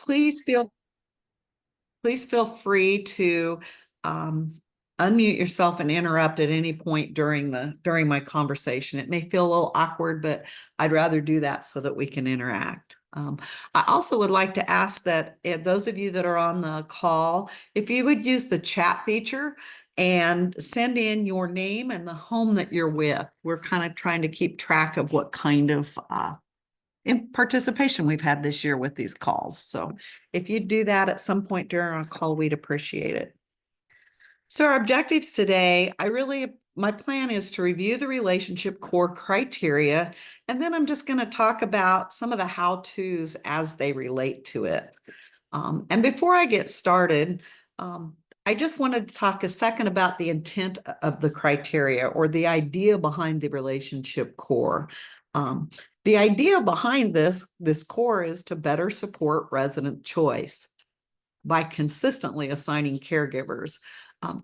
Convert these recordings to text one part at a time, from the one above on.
please feel free to unmute yourself and interrupt at any point during my conversation. It may feel a little awkward, but I'd rather do that so that we can interact. I also would like to ask that those of you that are on the call, if you would use the chat feature and send in your name and the home that you're with. We're kind of trying to keep track of what kind of in participation we've had this year with these calls. So if you do that at some point during our call, we'd appreciate it. So our objectives today, my plan is to review the relationship core criteria, and then I'm just going to talk about some of the how-tos as they relate to it. And before I get started, I just wanted to talk a second about the intent of the criteria or the idea behind the relationship core. The idea behind this core is to better support resident choice by consistently assigning caregivers.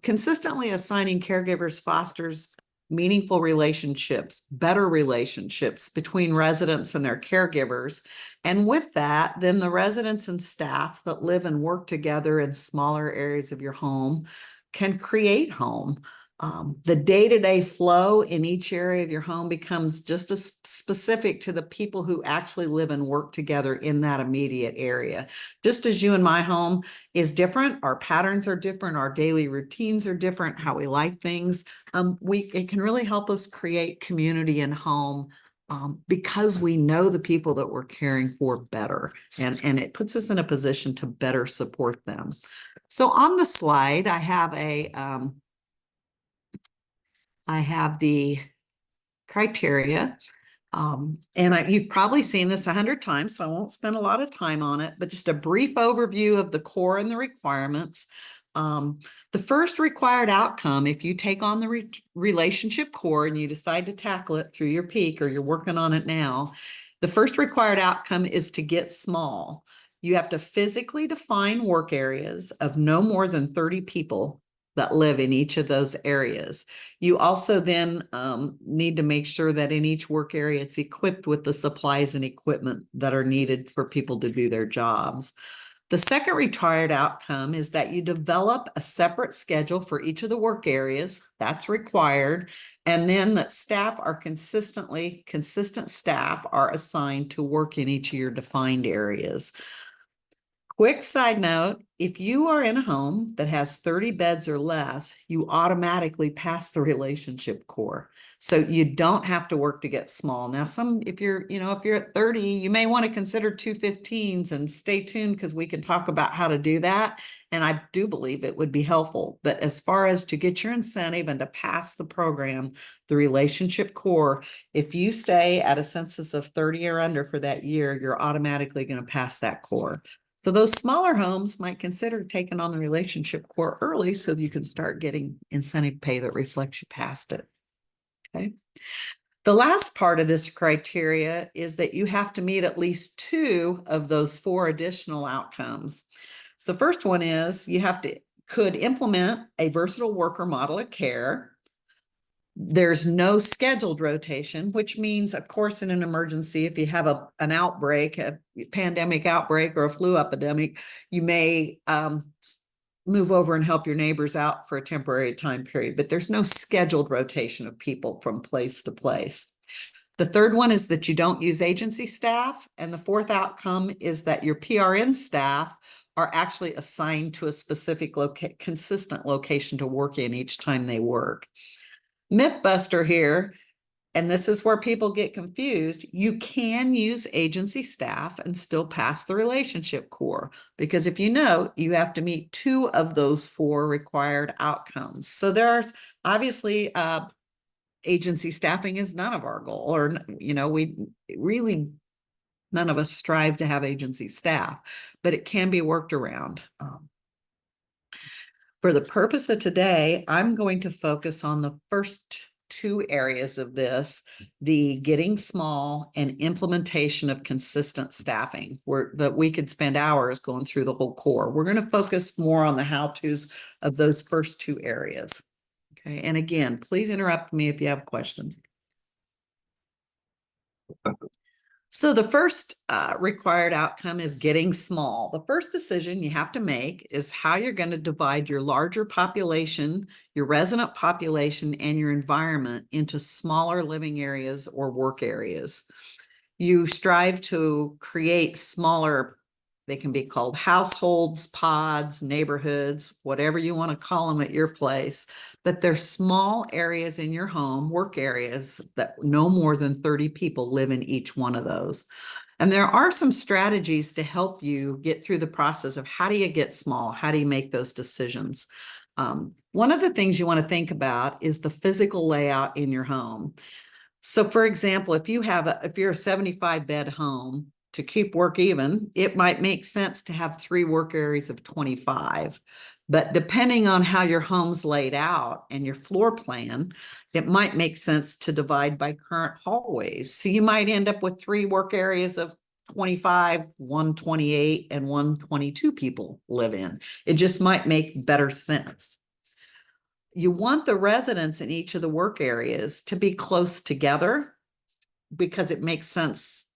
Consistently assigning caregivers fosters meaningful relationships, better relationships between residents and their caregivers. And with that, then the residents and staff that live and work together in smaller areas of your home can create home. The day-to-day flow in each area of your home becomes just as specific to the people who actually live and work together in that immediate area. Just as you and my home is different, our patterns are different, our daily routines are different, how we like things. It can really help us create community and home because we know the people that we're caring for better, and it puts us in a position to better support them. So on the slide, I have the criteria, you've probably seen this 100 times, so I won't spend a lot of time on it, but just a brief overview of the core and the requirements. The first required outcome, if you take on the relationship core and you decide to tackle it through your peak or you're working on it now, the first required outcome is to get small. You have to physically define work areas of no more than 30 people that live in each of those areas. You also then need to make sure that in each work area, it's equipped with the supplies and equipment that are needed for people to do their jobs. The second required outcome is that you develop a separate schedule for each of the work areas. That's required. And then that consistent staff are assigned to work in each of your defined areas. Quick side note, if you are in a home that has 30 beds or less, you automatically pass the relationship core. So you don't have to work to get small. Now, if you're at 30, you may want to consider 215s, and stay tuned because we can talk about how to do that. And I do believe it would be helpful. But as far as to get your incentive and to pass the program, the relationship core, if you stay at a census of 30 or under for that year, you're automatically going to pass that core. So those smaller homes might consider taking on the relationship core early so that you can start getting incentive pay that reflects you passed it. Okay. The last part of this criteria is that you have to meet at least 2 of those 4 additional outcomes. So the first one is you could implement a versatile worker model of care. There's no scheduled rotation, which means, of course, in an emergency, if you have an outbreak, a pandemic outbreak or a flu epidemic, you may move over and help your neighbors out for a temporary time period, but there's no scheduled rotation of people from place to place. The third one is that you don't use agency staff. And the fourth outcome is that your PRN staff are actually assigned to a specific consistent location to work in each time they work. Mythbuster here, and this is where people get confused, you can use agency staff and still pass the relationship core, because if you have to meet 2 of those 4 required outcomes. So there's obviously agency staffing is none of our goal, or we really, none of us strive to have agency staff, but it can be worked around. For the purpose of today, I'm going to focus on the first 2 areas of this, the getting small and implementation of consistent staffing, that we could spend hours going through the whole core. We're going to focus more on the how-tos of those first 2 areas. Okay, and again, please interrupt me if you have questions. So the first required outcome is getting small. The first decision you have to make is how you're going to divide your larger population, your resident population, and your environment into smaller living areas or work areas. You strive to create smaller, they can be called households, pods, neighborhoods, whatever you want to call them at your place. But they're small areas in your home, work areas that no more than 30 people live in each one of those. And there are some strategies to help you get through the process of how do you get small? How do you make those decisions? One of the things you want to think about is the physical layout in your home. So for example, if you're a 75 bed home, to keep work even, it might make sense to have 3 work areas of 25. But depending on how your home's laid out and your floor plan, it might make sense to divide by current hallways. So you might end up with 3 work areas of 25, 128, and 122 people live in. It just might make better sense. You want the residents in each of the work areas to be close together because it makes sense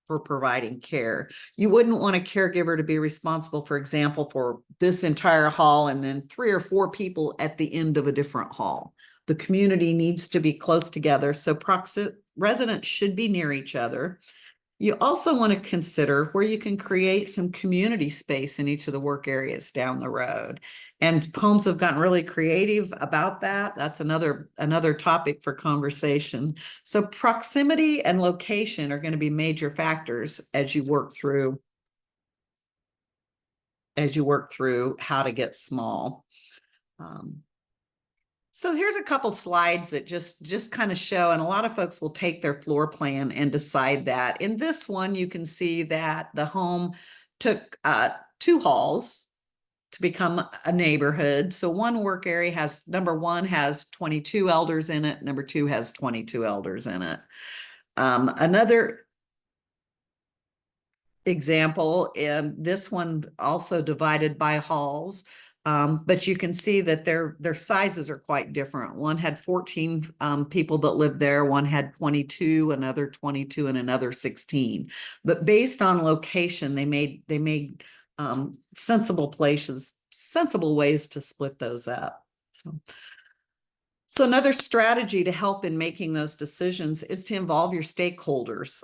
for providing care. You wouldn't want a caregiver to be responsible, for example, for this entire hall and then 3 or 4 people at the end of a different hall. The community needs to be close together, so residents should be near each other. You also want to consider where you can create some community space in each of the work areas down the road. And homes have gotten really creative about that. That's another topic for conversation. So proximity and location are going to be major factors as you work through how to get small. So here's a couple slides that just kind of show, and a lot of folks will take their floor plan and decide that. In this one, you can see that the home took 2 halls to become a neighborhood. So one work area has, number 1 has 22 elders in it, number 2 has 22 elders in it. Another example, and this one also divided by halls. But you can see that their sizes are quite different. One had 14 people that lived there. One had 22, another 22, and another 16. But based on location, they made sensible ways to split those up. So another strategy to help in making those decisions is to involve your stakeholders.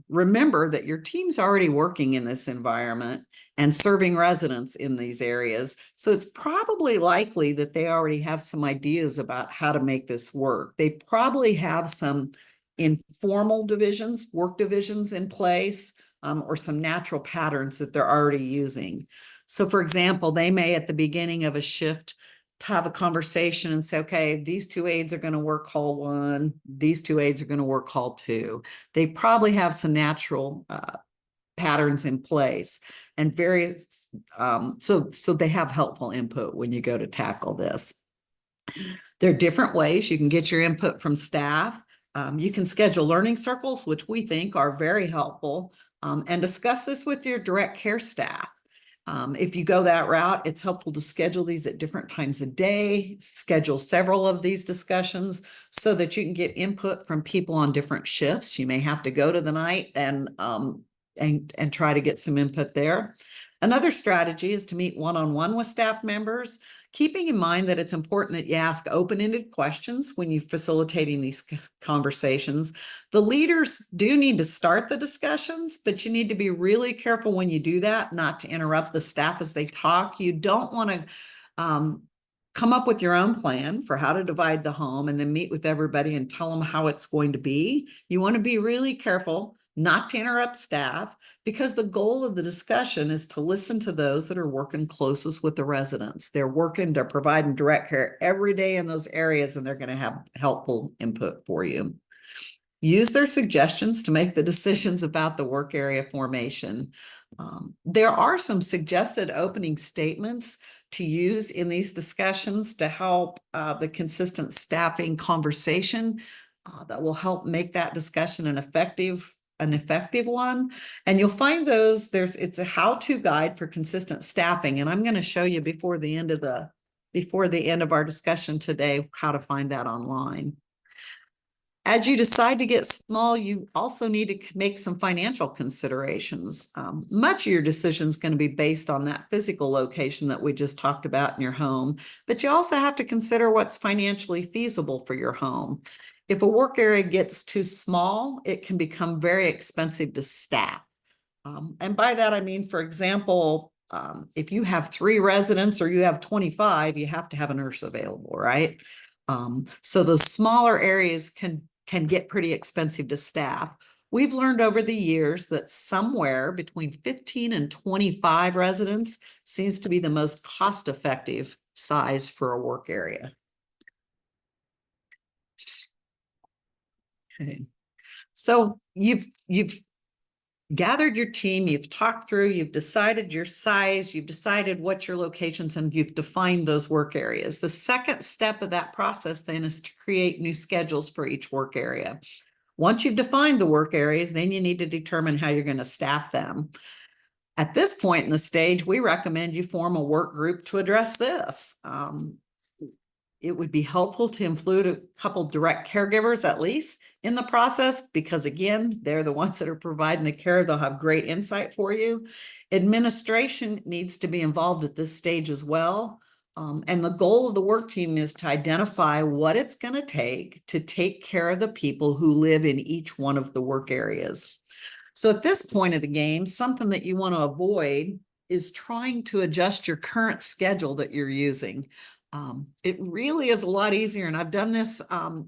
Remember that your team's already working in this environment and serving residents in these areas. So it's probably likely that they already have some ideas about how to make this work. They probably have some informal work divisions in place, or some natural patterns that they're already using. So for example, they may at the beginning of a shift to have a conversation and say, okay, these 2 aides are going to work hall 1, these 2 aides are going to work hall 2. They probably have some natural patterns in place and various, so they have helpful input when you go to tackle this. There are different ways you can get your input from staff. You can schedule learning circles, which we think are very helpful, and discuss this with your direct care staff. If you go that route, it's helpful to schedule these at different times of day, schedule several of these discussions so that you can get input from people on different shifts. You may have to go to the night and try to get some input there. Another strategy is to meet one-on-one with staff members, keeping in mind that it's important that you ask open-ended questions when you're facilitating these conversations. The leaders do need to start the discussions, but you need to be really careful when you do that, not to interrupt the staff as they talk. You don't want to come up with your own plan for how to divide the home and then meet with everybody and tell them how it's going to be. You want to be really careful not to interrupt staff, because the goal of the discussion is to listen to those that are working closest with the residents. They're providing direct care every day in those areas, and they're going to have helpful input for you. Use their suggestions to make the decisions about the work area formation. There are some suggested opening statements to use in these discussions to help the consistent staffing conversation that will help make that discussion an effective one. And you'll find those, it's a how-to guide for consistent staffing. And I'm going to show you before the end of our discussion today how to find that online. As you decide to get small, you also need to make some financial considerations. Much of your decision is going to be based on that physical location that we just talked about in your home, but you also have to consider what's financially feasible for your home. If a work area gets too small, it can become very expensive to staff. And by that, I mean, for example, if you have 3 residents or you have 25, you have to have a nurse available, right? So those smaller areas can get pretty expensive to staff. We've learned over the years that somewhere between 15 and 25 residents seems to be the most cost-effective size for a work area. Okay. So you've gathered your team, you've talked through, you've decided your size, you've decided what your locations, and you've defined those work areas. The second step of that process then is to create new schedules for each work area. Once you've defined the work areas, then you need to determine how you're going to staff them. At this point in the stage, we recommend you form a work group to address this. It would be helpful to include a couple direct caregivers at least in the process, because again, they're the ones that are providing the care. They'll have great insight for you. Administration needs to be involved at this stage as well. And the goal of the work team is to identify what it's going to take care of the people who live in each one of the work areas. So at this point of the game, something that you want to avoid is trying to adjust your current schedule that you're using. It really is a lot easier, and I've done this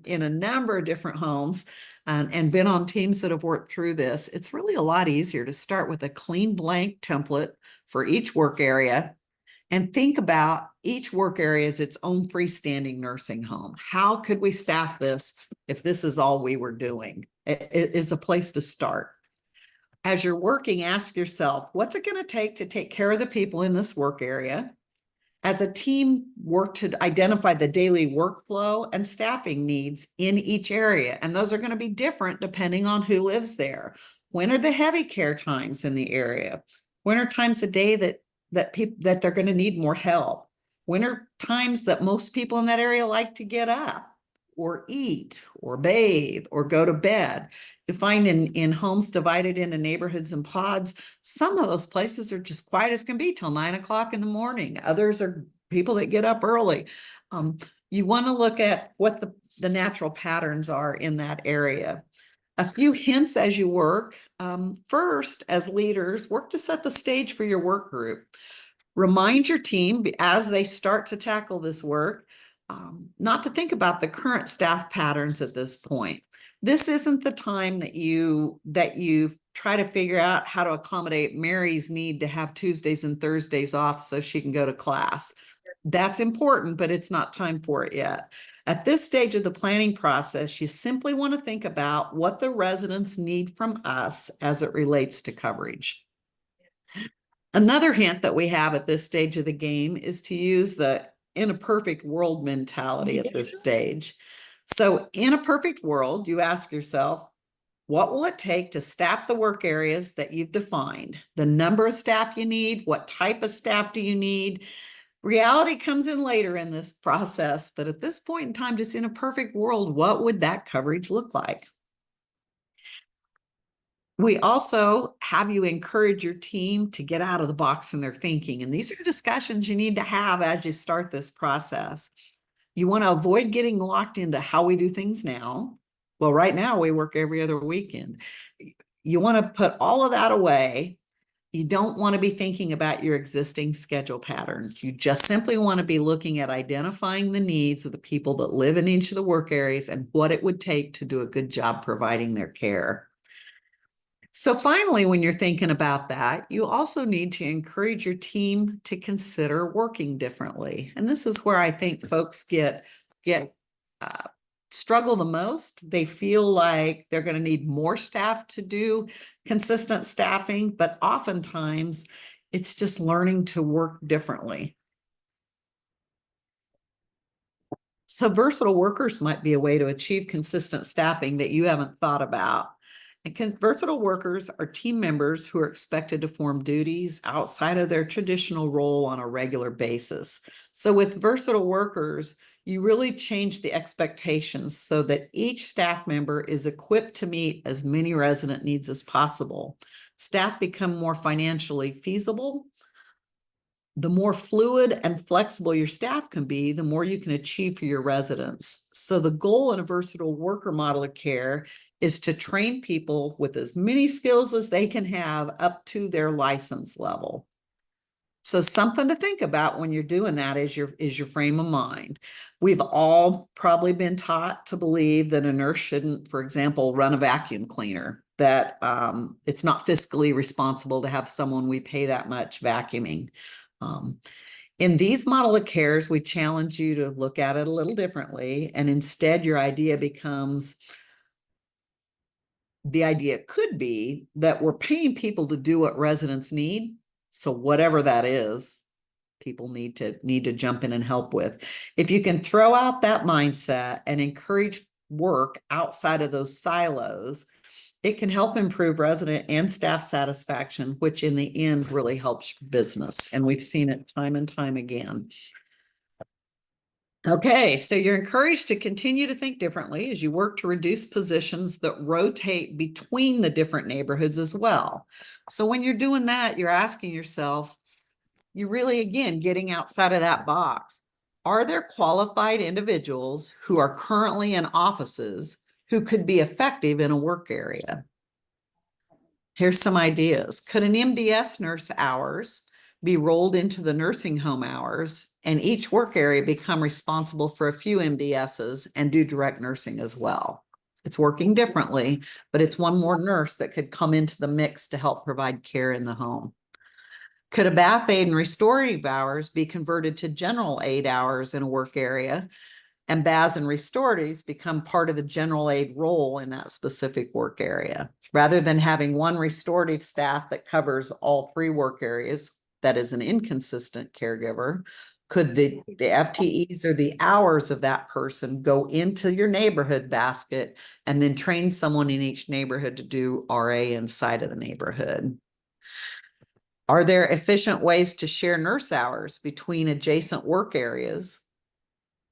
in a number of different homes and been on teams that have worked through this. It's really a lot easier to start with a clean blank template for each work area and think about each work area as its own freestanding nursing home. How could we staff this if this is all we were doing? It is a place to start. As you're working, ask yourself, what's it going to take care of the people in this work area? As a team, work to identify the daily workflow and staffing needs in each area. And those are going to be different depending on who lives there. When are the heavy care times in the area? When are times a day that they're going to need more help? When are times that most people in that area like to get up or eat or bathe or go to bed? You find in homes divided into neighborhoods and pods, some of those places are just quiet as can be till 9 o'clock in the morning. Others are people that get up early. You want to look at what the natural patterns are in that area. A few hints as you work. First, as leaders, work to set the stage for your work group. Remind your team as they start to tackle this work, not to think about the current staff patterns at this point. This isn't the time that you try to figure out how to accommodate Mary's need to have Tuesdays and Thursdays off so she can go to class. That's important, but it's not time for it yet. At this stage of the planning process, you simply want to think about what the residents need from us as it relates to coverage. Another hint that we have at this stage of the game is to use the in a perfect world mentality at this stage. So in a perfect world, you ask yourself, what will it take to staff the work areas that you've defined? The number of staff you need, what type of staff do you need? Reality comes in later in this process, but at this point in time, just in a perfect world, what would that coverage look like? We also have you encourage your team to get out of the box in their thinking. And these are discussions you need to have as you start this process. You want to avoid getting locked into how we do things now. Well, right now we work every other weekend. You want to put all of that away. You don't want to be thinking about your existing schedule patterns. You just simply want to be looking at identifying the needs of the people that live in each of the work areas and what it would take to do a good job providing their care. So finally, when you're thinking about that, you also need to encourage your team to consider working differently. And this is where I think folks get struggle the most. They feel like they're going to need more staff to do consistent staffing, but oftentimes it's just learning to work differently. So versatile workers might be a way to achieve consistent staffing that you haven't thought about. And versatile workers are team members who are expected to perform duties outside of their traditional role on a regular basis. So with versatile workers, You really change the expectations so that each staff member is equipped to meet as many resident needs as possible. Staff become more financially feasible. The more fluid and flexible your staff can be, the more you can achieve for your residents. So the goal in a versatile worker model of care is to train people with as many skills as they can have up to their license level. So something to think about when you're doing that is your frame of mind. We've all probably been taught to believe that a nurse shouldn't, for example, run a vacuum cleaner, that it's not fiscally responsible to have someone we pay that much vacuuming. In these model of cares, we challenge you to look at it a little differently, and instead your idea becomes, the idea could be that we're paying people to do what residents need. So whatever that is, people need to jump in and help with. If you can throw out that mindset and encourage work outside of those silos, it can help improve resident and staff satisfaction, which in the end really helps business. And we've seen it time and time again. Okay, so you're encouraged to continue to think differently as you work to reduce positions that rotate between the different neighborhoods as well. So when you're doing that, you're asking yourself, you're really, again, getting outside of that box. Are there qualified individuals who are currently in offices who could be effective in a work area? Here's some ideas. Could an MDS nurse hours be rolled into the nursing home hours and each work area become responsible for a few MDSs and do direct nursing as well? It's working differently, but it's one more nurse that could come into the mix to help provide care in the home. Could a bath aid and restorative hours be converted to general aid hours in a work area, and baths and restoratives become part of the general aid role in that specific work area? Rather than having one restorative staff that covers all three work areas, that is an inconsistent caregiver, could the FTEs or the hours of that person go into your neighborhood basket and then train someone in each neighborhood to do RA inside of the neighborhood? Are there efficient ways to share nurse hours between adjacent work areas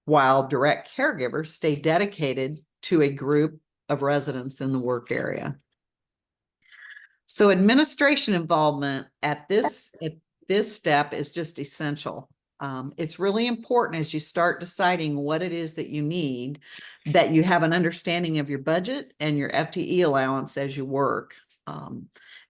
while direct caregivers stay dedicated to a group of residents in the work area? So administration involvement at this step is just essential. It's really important as you start deciding what it is that you need, that you have an understanding of your budget and your FTE allowance as you work.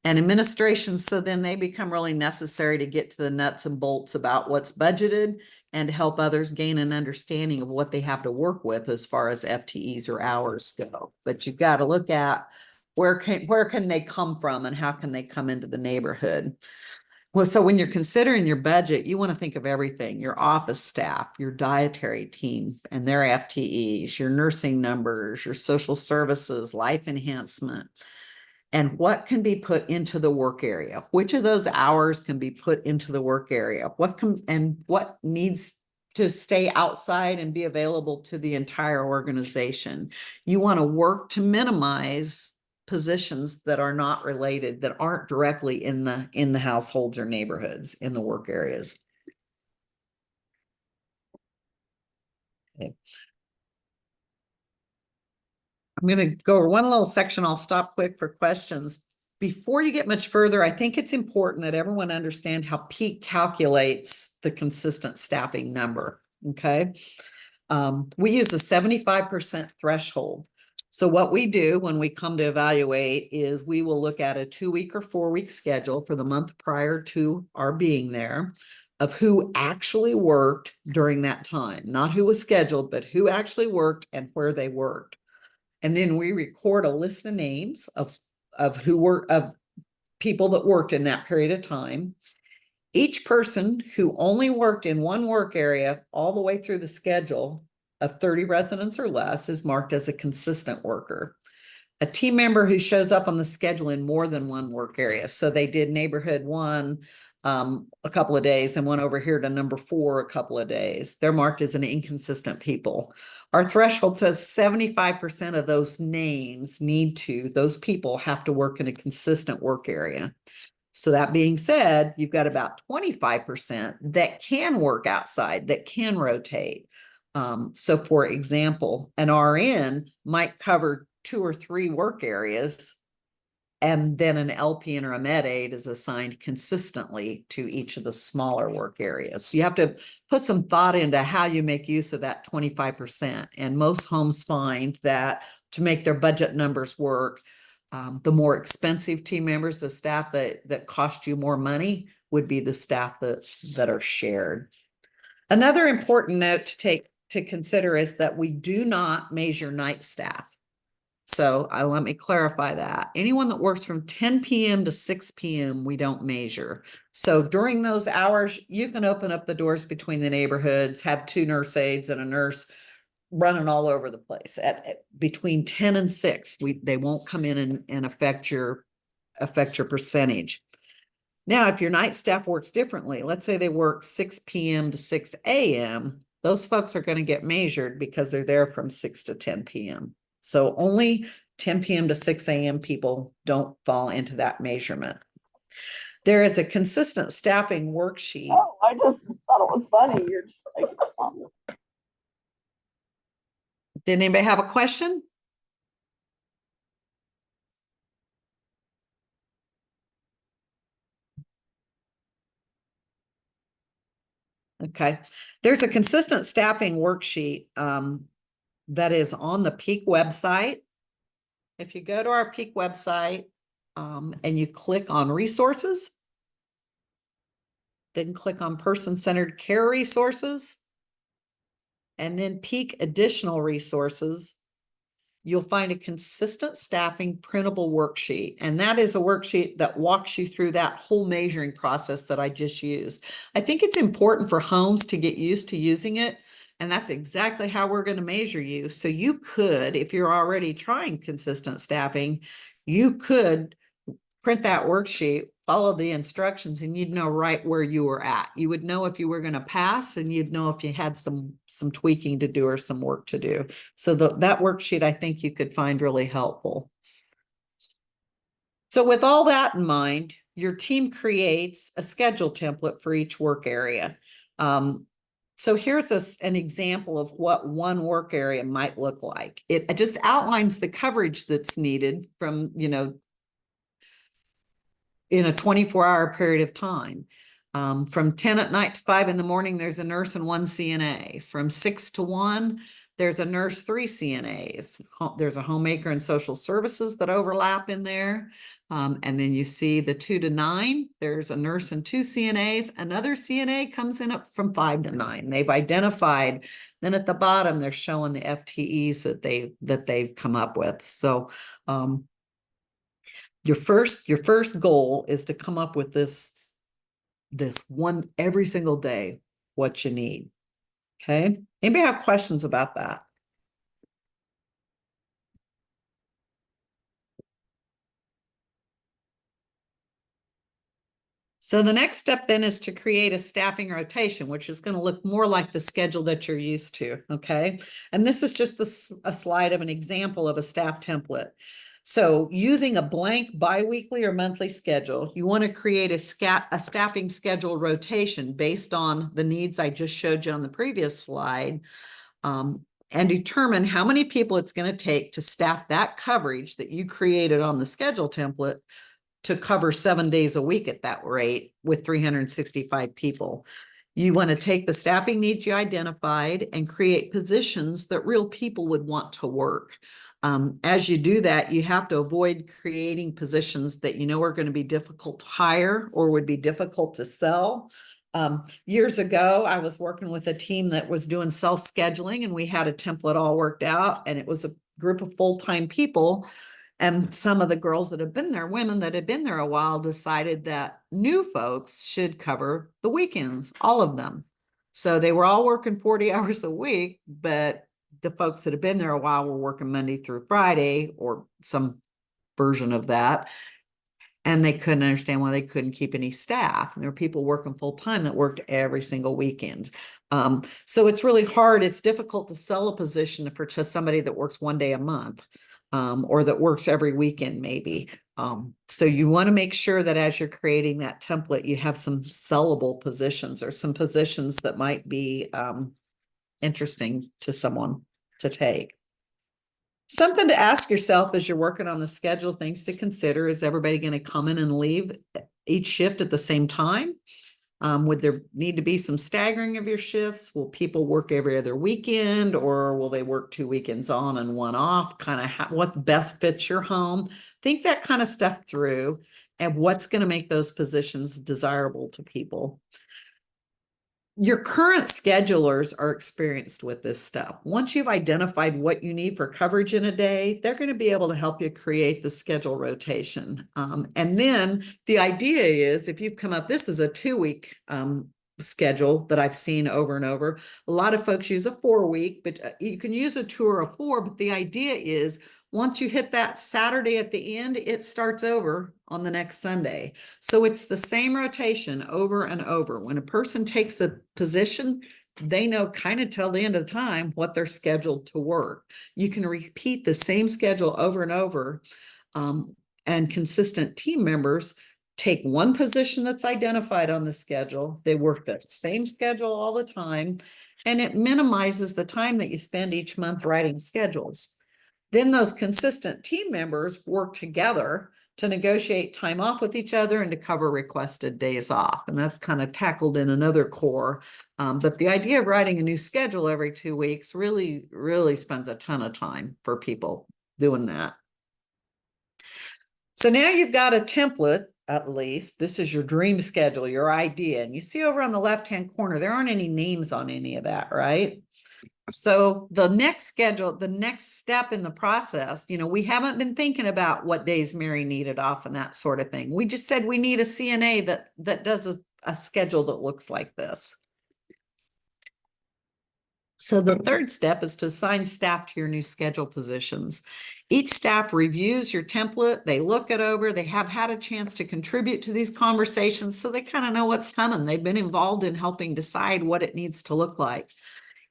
And administration, so then they become really necessary to get to the nuts and bolts about what's budgeted and to help others gain an understanding of what they have to work with as far as FTEs or hours go. But you've got to look at where can they come from and how can they come into the neighborhood? Well, so when you're considering your budget, you want to think of everything: your office staff, your dietary team and their FTEs, your nursing numbers, your social services, life enhancement, and what can be put into the work area. Which of those hours can be put into the work area? What needs to stay outside and be available to the entire organization? You want to work to minimize positions that are not related, that aren't directly in the households or neighborhoods in the work areas. Okay. I'm going to go over one little section. I'll stop quick for questions. Before you get much further, I think it's important that everyone understand how peak calculates the consistent staffing number. Okay. We use a 75% threshold. So what we do when we come to evaluate is we will look at a 2-week or 4-week schedule for the month prior to our being there of who actually worked during that time, not who was scheduled, but who actually worked and where they worked. And then we record a list of names of people that worked in that period of time. Each person who only worked in one work area all the way through the schedule of 30 residents or less is marked as a consistent worker. A team member who shows up on the schedule in more than one work area, so they did neighborhood 1 a couple of days and went over here to number 4 a couple of days, they're marked as an inconsistent people. Our threshold says 75% of those names those people have to work in a consistent work area. So that being said, you've got about 25% that can work outside, that can rotate. So for example, an RN might cover 2 or 3 work areas, and then an LPN or a med aide is assigned consistently to each of the smaller work areas. So you have to put some thought into how you make use of that 25%. And most homes find that to make their budget numbers work, the more expensive team members, the staff that cost you more money, would be the staff that are shared. Another important note to consider is that we do not measure night staff. So let me clarify that. Anyone that works from 10 p.m. to 6 p.m., we don't measure. So during those hours, you can open up the doors between the neighborhoods, have 2 nurse aides and a nurse running all over the place at between 10 and 6. They won't come in and affect your percentage. Now, if your night staff works differently, let's say they work 6 p.m. to 6 a.m., those folks are going to get measured because they're there from 6 to 10 p.m. So only 10 p.m. to 6 a.m. people don't fall into that measurement. There is a consistent staffing worksheet. Oh, I just thought it was funny. You're just like, Did anybody have a question? Okay. There's a consistent staffing worksheet that is on the Peak website. If you go to our Peak website and you click on resources, then click on person-centered care resources, and then Peak additional resources, you'll find a consistent staffing printable worksheet. And that is a worksheet that walks you through that whole measuring process that I just used. I think it's important for homes to get used to using it. And that's exactly how we're going to measure you. So you could, if you're already trying consistent staffing, you could print that worksheet, follow the instructions, and you'd know right where you were at. You would know if you were going to pass, and you'd know if you had some tweaking to do or some work to do. So that worksheet, I think you could find really helpful. So with all that in mind, your team creates a schedule template for each work area. So here's an example of what one work area might look like. It just outlines the coverage that's needed from, in a 24-hour period of time. From 10 at night to 5 in the morning, there's a nurse and 1 CNA. From 6 to 1, there's a nurse, 3 CNAs. There's a homemaker and social services that overlap in there. And then you see the 2 to 9, there's a nurse and 2 CNAs. Another CNA comes in up from 5 to 9. They've identified. Then at the bottom, they're showing the FTEs that they've come up with. So your first goal is to come up with this one every single day, what you need. Okay. Anybody have questions about that? So the next step then is to create a staffing rotation, which is going to look more like the schedule that you're used to. Okay. And this is just a slide of an example of a staff template. So using a blank biweekly or monthly schedule, you want to create a staffing schedule rotation based on the needs I just showed you on the previous slide, and determine how many people it's going to take to staff that coverage that you created on the schedule template to cover 7 days a week at that rate with 365 people. You want to take the staffing needs you identified and create positions that real people would want to work. As you do that, you have to avoid creating positions that you know are going to be difficult to hire or would be difficult to sell. Years ago, I was working with a team that was doing self-scheduling, and we had a template all worked out, and it was a group of full-time people. And some of the girls that have been there, women that had been there a while, decided that new folks should cover the weekends, all of them. So they were all working 40 hours a week, but the folks that have been there a while were working Monday through Friday or some version of that. And they couldn't understand why they couldn't keep any staff. And there were people working full time that worked every single weekend. So it's really hard. It's difficult to sell a position to somebody that works 1 day a month, or that works every weekend maybe. So you want to make sure that as you're creating that template, you have some sellable positions or some positions that might be interesting to someone to take. Something to ask yourself as you're working on the schedule, things to consider. Is everybody going to come in and leave each shift at the same time? Would there need to be some staggering of your shifts? Will people work every other weekend, or will they work 2 weekends on and 1 off? Kind of what best fits your home? Think that kind of stuff through, and what's going to make those positions desirable to people. Your current schedulers are experienced with this stuff. Once you've identified what you need for coverage in a day, they're going to be able to help you create the schedule rotation. And then the idea is, if you've come up, this is a 2-week schedule that I've seen over and over. A lot of folks use a 4-week, but you can use a 2 or a 4. But the idea is, once you hit that Saturday at the end, it starts over on the next Sunday. So it's the same rotation over and over. When a person takes a position, they know kind of till the end of the time what they're scheduled to work. You can repeat the same schedule over and over, and consistent team members take one position that's identified on the schedule. They work the same schedule all the time, and it minimizes the time that you spend each month writing schedules. Then those consistent team members work together to negotiate time off with each other and to cover requested days off. And that's kind of tackled in another core. But the idea of writing a new schedule every 2 weeks really, really spends a ton of time for people doing that. So now you've got a template, at least. This is your dream schedule, your idea. And you see over on the left-hand corner, there aren't any names on any of that, right? So the next schedule, the next step in the process, we haven't been thinking about what days Mary needed off and that sort of thing. We just said we need a CNA that does a schedule that looks like this. So the third step is to assign staff to your new schedule positions. Each staff reviews your template, they look it over, they have had a chance to contribute to these conversations, so they kind of know what's coming. They've been involved in helping decide what it needs to look like.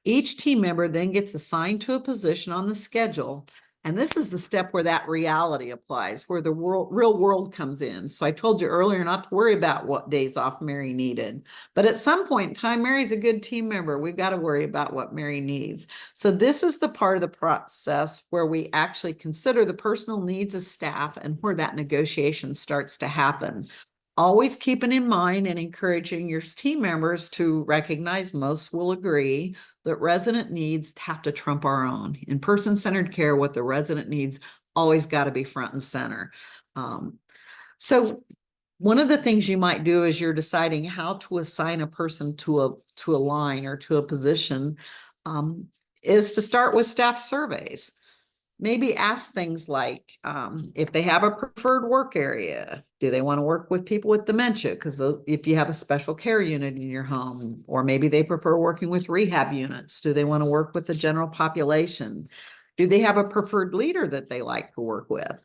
Each team member then gets assigned to a position on the schedule. And this is the step where that reality applies, where the real world comes in. So I told you earlier not to worry about what days off Mary needed. But at some point in time, Mary's a good team member. We've got to worry about what Mary needs. So this is the part of the process where we actually consider the personal needs of staff and where that negotiation starts to happen. Always keeping in mind and encouraging your team members to recognize, most will agree, that resident needs have to trump our own. In person-centered care, what the resident needs always got to be front and center. So one of the things you might do as you're deciding how to assign a person to a line or to a position is to start with staff surveys. Maybe ask things like, if they have a preferred work area, do they want to work with people with dementia? Because if you have a special care unit in your home, or maybe they prefer working with rehab units, do they want to work with the general population? Do they have a preferred leader that they like to work with?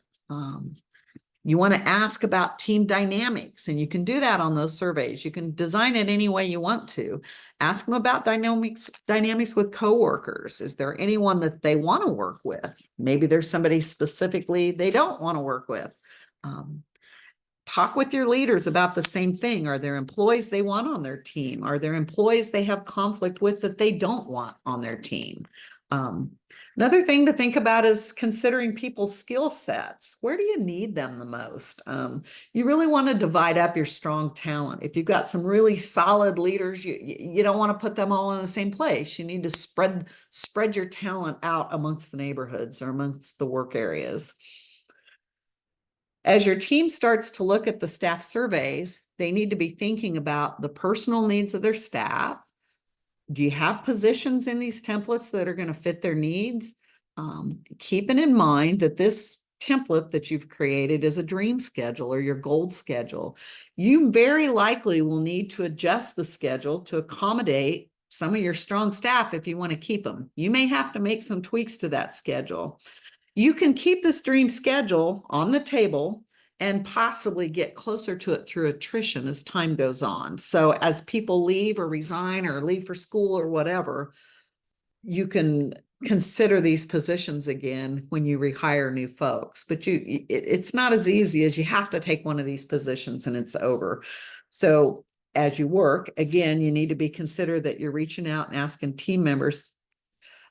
You want to ask about team dynamics, and you can do that on those surveys. You can design it any way you want to. Ask them about dynamics with coworkers. Is there anyone that they want to work with? Maybe there's somebody specifically they don't want to work with. Talk with your leaders about the same thing. Are there employees they want on their team? Are there employees they have conflict with that they don't want on their team? Another thing to think about is considering people's skill sets. Where do you need them the most? You really want to divide up your strong talent. If you've got some really solid leaders, you don't want to put them all in the same place. You need to spread your talent out amongst the neighborhoods or amongst the work areas. As your team starts to look at the staff surveys, they need to be thinking about the personal needs of their staff. Do you have positions in these templates that are going to fit their needs? Keeping in mind that this template that you've created is a dream schedule or your gold schedule. You very likely will need to adjust the schedule to accommodate some of your strong staff if you want to keep them. You may have to make some tweaks to that schedule. You can keep this dream schedule on the table and possibly get closer to it through attrition as time goes on. So as people leave or resign or leave for school or whatever, you can consider these positions again when you rehire new folks. But it's not as easy as you have to take one of these positions and it's over. So as you work, again, you need to be considered that you're reaching out and asking team members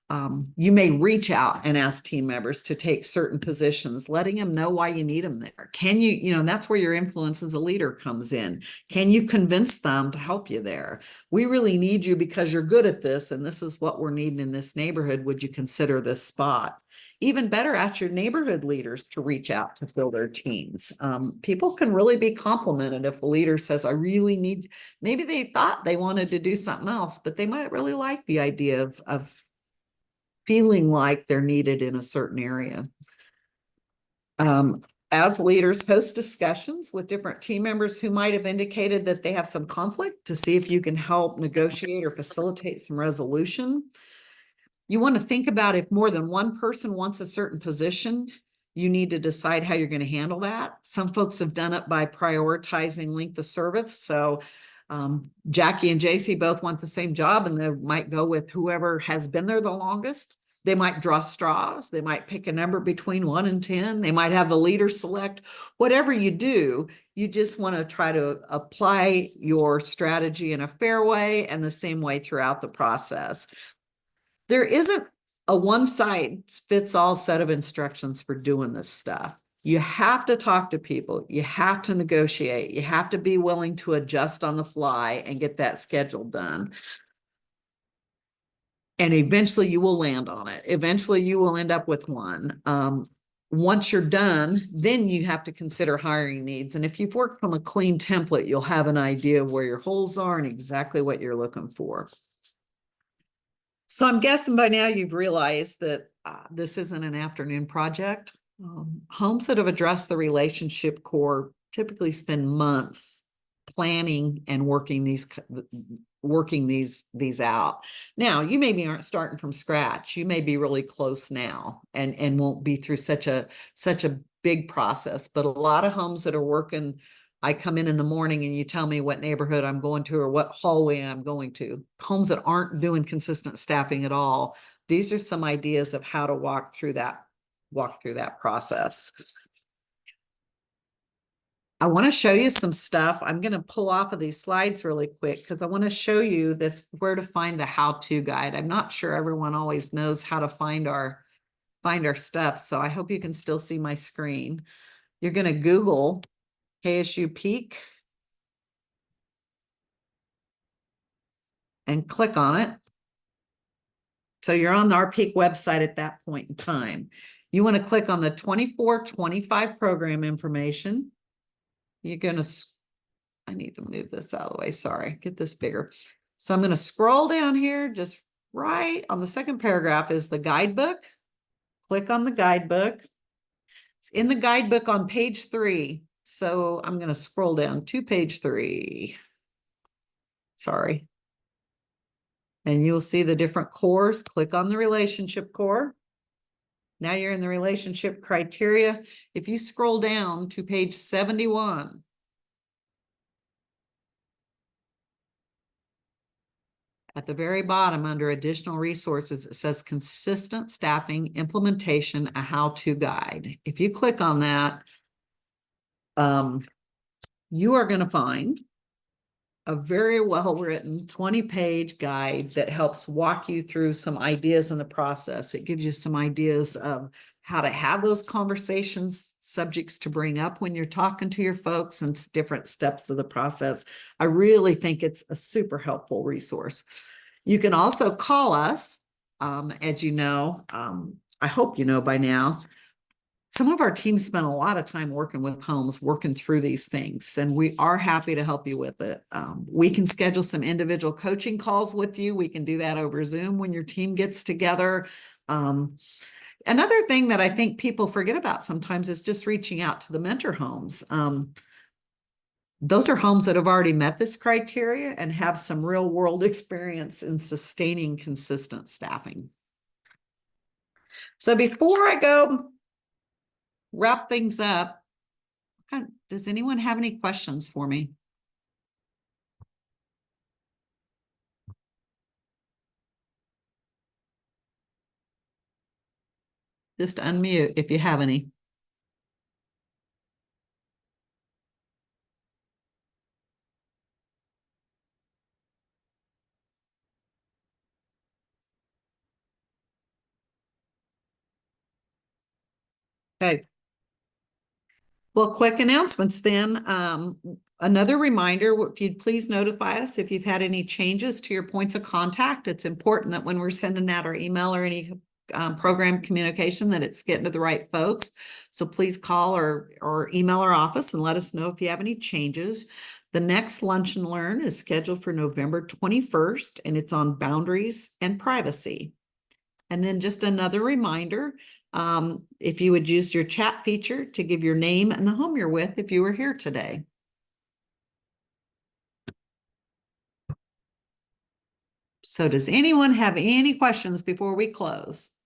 You may reach out and ask team members to take certain positions, letting them know why you need them there. Can you, and that's where your influence as a leader comes in. Can you convince them to help you there? We really need you because you're good at this, and this is what we're needing in this neighborhood. Would you consider this spot? Even better, ask your neighborhood leaders to reach out to fill their teams. People can really be complimented if a leader says, I really need, maybe they thought they wanted to do something else, but they might really like the idea of feeling like they're needed in a certain area. As leaders, host discussions with different team members who might have indicated that they have some conflict to see if you can help negotiate or facilitate some resolution. You want to think about if more than one person wants a certain position, you need to decide how you're going to handle that. Some folks have done it by prioritizing length of service. So Jackie and JC both want the same job, and they might go with whoever has been there the longest. They might draw straws. They might pick a number between 1 and 10. They might have the leader select. Whatever you do, you just want to try to apply your strategy in a fair way and the same way throughout the process. There isn't a one size fits all set of instructions for doing this stuff. You have to talk to people. You have to negotiate. You have to be willing to adjust on the fly and get that schedule done. And eventually you will land on it. Eventually you will end up with one. Once you're done, then you have to consider hiring needs. And if you've worked from a clean template, you'll have an idea of where your holes are and exactly what you're looking for. So I'm guessing by now you've realized that this isn't an afternoon project. Homes that have addressed the relationship core typically spend months planning and working these out. Now, you maybe aren't starting from scratch. You may be really close now and won't be through such a big process. But a lot of homes that are working, I come in the morning and you tell me what neighborhood I'm going to or what hallway I'm going to. Homes that aren't doing consistent staffing at all. These are some ideas of how to walk through that process. I want to show you some stuff. I'm going to pull off of these slides really quick because I want to show you this, where to find the how-to guide. I'm not sure everyone always knows how to find our stuff. So I hope you can still see my screen. You're going to Google KSU Peak and click on it. So you're on our Peak website at that point in time. You want to click on the 24-25 program information. You're going to, I need to move this out of the way. Sorry, get this bigger. So I'm going to scroll down here. Just right on the second paragraph is the guidebook. Click on the guidebook. It's in the guidebook on page 3. So I'm going to scroll down to page 3. Sorry. And you'll see the different cores. Click on the relationship core. Now you're in the relationship criteria. If you scroll down to page 71, at the very bottom under additional resources, it says consistent staffing implementation, a how-to guide. If you click on that, you are going to find a very well-written 20-page guide that helps walk you through some ideas in the process. It gives you some ideas of how to have those conversations, subjects to bring up when you're talking to your folks, and different steps of the process. I really think it's a super helpful resource. You can also call us, as you know, I hope you know by now, some of our teams spend a lot of time working with homes, working through these things, and we are happy to help you with it. We can schedule some individual coaching calls with you. We can do that over Zoom when your team gets together. Another thing that I think people forget about sometimes is just reaching out to the mentor homes. Those are homes that have already met this criteria and have some real world experience in sustaining consistent staffing. So before I go wrap things up, does anyone have any questions for me? Just unmute if you have any. Okay. Well, quick announcements then. Another reminder, if you'd please notify us if you've had any changes to your points of contact. It's important that when we're sending out our email or any program communication that it's getting to the right folks. So please call or email our office and let us know if you have any changes. The next Lunch and Learn is scheduled for November 21st, and it's on boundaries and privacy. And then just another reminder, if you would use your chat feature to give your name and the home you're with if you were here today. So does anyone have any questions before we close?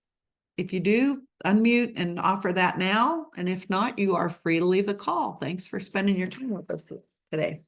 If you do, unmute and offer that now. And if not, you are free to leave a call. Thanks for spending your time with us today.